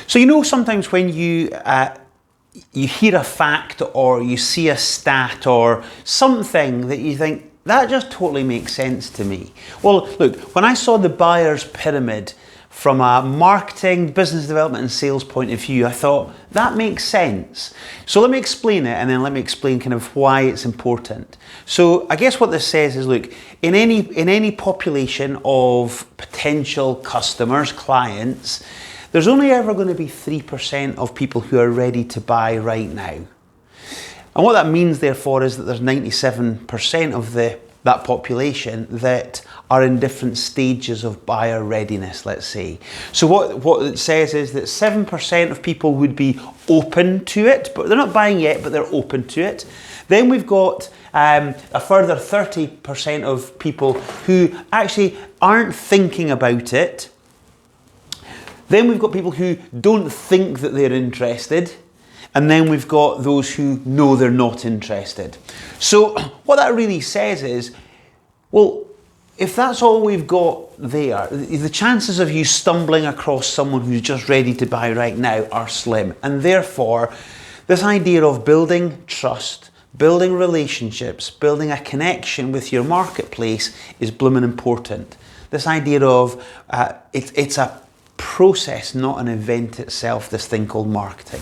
So you know, sometimes when you hear a fact or you see a stat or something that you think, that just totally makes sense to me. Well, look, when I saw the buyer's pyramid from a marketing, business development and sales point of view, I thought, that makes sense. So let me explain it, and then let me explain kind of why it's important. So I guess what this says is, look, in any population of potential customers, clients, there's only ever going to be 3% of people who are ready to buy right now. And what that means, therefore, is that there's 97% of that population that are in different stages of buyer readiness, let's say. So what it says is that 7% of people would be open to it, but they're not buying yet, but they're open to it. Then we've got a further 30% of people who actually aren't thinking about it. Then we've got people who don't think that they're interested. And then we've got those who know they're not interested. So what that really says is, well, if that's all we've got there, the chances of you stumbling across someone who's just ready to buy right now are slim. And therefore, this idea of building trust, building relationships, building a connection with your marketplace is blooming important. This idea of it's a process, not an event itself, this thing called marketing.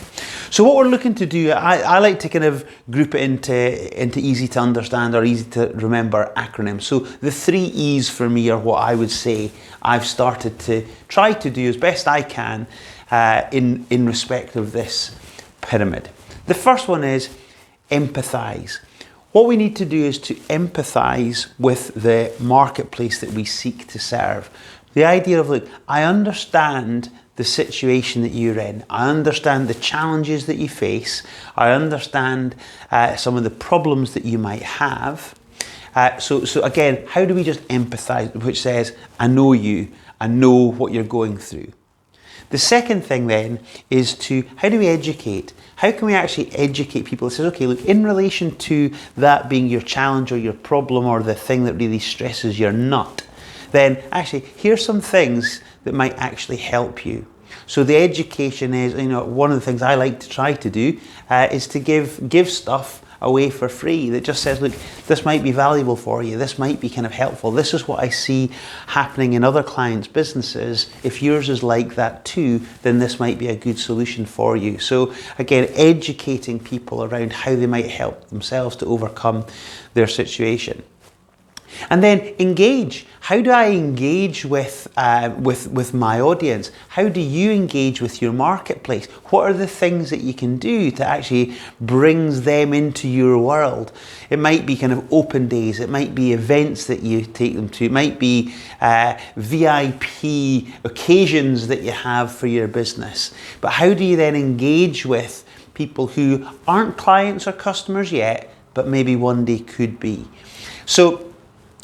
So what we're looking to do, I like to kind of group it into easy to understand or easy to remember acronyms. So the 3 E's for me are what I would say I've started to try to do as best I can in respect of this pyramid. The first one is empathize. What we need to do is to empathize with the marketplace that we seek to serve. The idea of, look, I understand the situation that you're in. I understand the challenges that you face. I understand some of the problems that you might have. So again, how do we just empathize, which says, I know you, I know what you're going through. The second thing then is how do we educate? How can we actually educate people? It says, okay, look, in relation to that being your challenge or your problem or the thing that really stresses your nut, then actually here's some things that might actually help you. So the education is, one of the things I like to try to do is to give stuff away for free that just says, look, this might be valuable for you. This might be kind of helpful. This is what I see happening in other clients' businesses. If yours is like that too, then this might be a good solution for you. So again, educating people around how they might help themselves to overcome their situation. And then engage. How do I engage with my audience? How do you engage with your marketplace? What are the things that you can do to actually brings them into your world? It might be kind of open days. It might be events that you take them to. It might be VIP occasions that you have for your business. But how do you then engage with people who aren't clients or customers yet, but maybe one day could be? So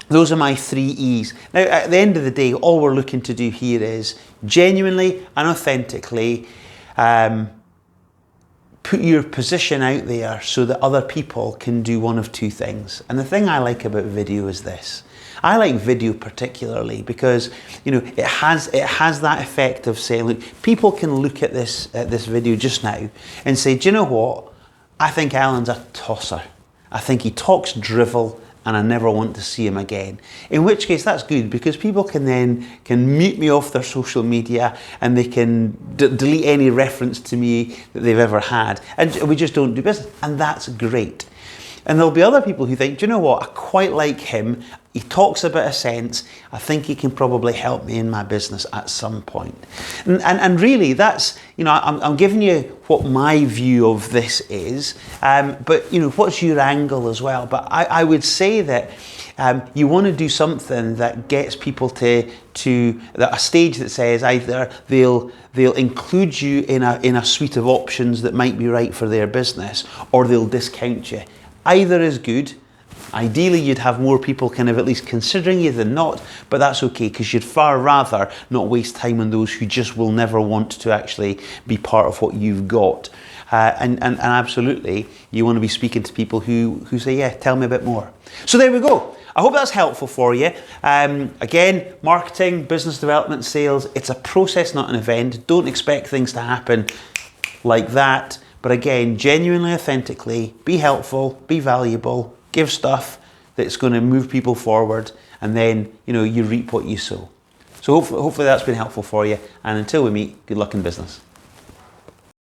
those are my 3 E's. Now, at the end of the day, all we're looking to do here is genuinely and authentically put your position out there so that other people can do one of 2 things. And the thing I like about video is this. I like video particularly because it has that effect of saying, look, people can look at this video just now and say, do you know what? I think Alan's a tosser. I think he talks drivel, and I never want to see him again. In which case, that's good because people can mute me off their social media and they can delete any reference to me that they've ever had. And we just don't do business. And that's great. And there'll be other people who think, do you know what? I quite like him. He talks a bit of sense. I think he can probably help me in my business at some point. And really, that's, I'm giving you what my view of this is. But, what's your angle as well? But I would say that you want to do something that gets people to a stage that says either they'll include you in a suite of options that might be right for their business, or they'll discount you. Either is good. Ideally, you'd have more people kind of at least considering you than not, but that's okay because you'd far rather not waste time on those who just will never want to actually be part of what you've got. And absolutely, you want to be speaking to people who say, yeah, tell me a bit more. So there we go. I hope that's helpful for you. Again, marketing, business development, sales, it's a process, not an event. Don't expect things to happen like that. But again, genuinely, authentically, be helpful, be valuable, give stuff that's going to move people forward, and then, you know, you reap what you sow. So hopefully that's been helpful for you. And until we meet, good luck in business.